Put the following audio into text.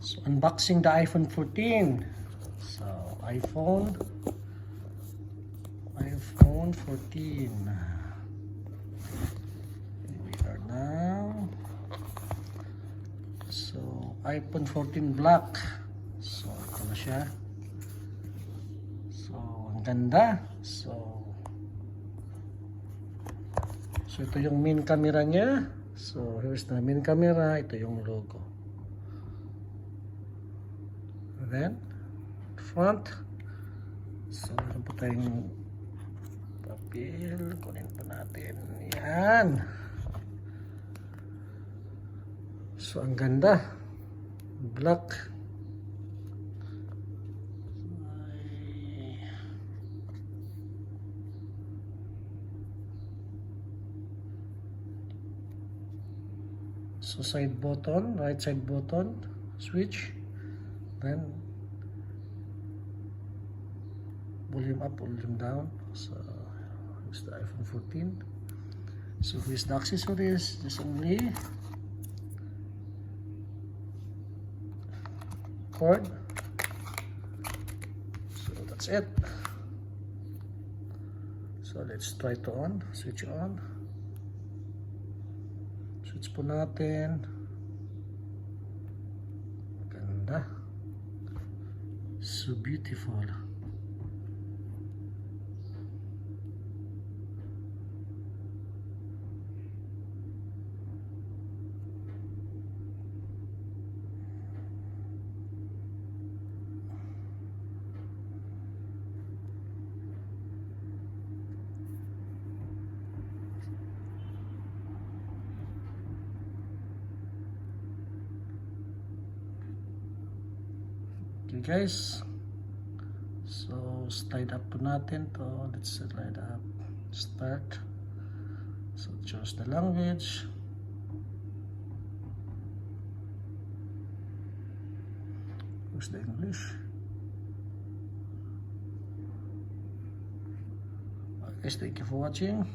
So, unboxing the iPhone 14. So, iPhone 14. Here we are now. So, iPhone 14 Black. So, ito na siya. So, ang ganda. So, ito yung main camera niya. So, here's the main camera. Ito yung logo. And then, front. So, meron po tayong papel. Kunin po natin. Yan. So, ang ganda. Black. So, side button, right side button, switch, then volume up, volume down. So, here's the iPhone 14. So, here's the accessories, just only cord. So, that's it. So, let's try to on, switch on. Switch po natin. Ganda. So beautiful. Okay guys, so slide up po natin to. Let's slide up, start. So choose the language. Where's the English? Okay guys, thank you for watching.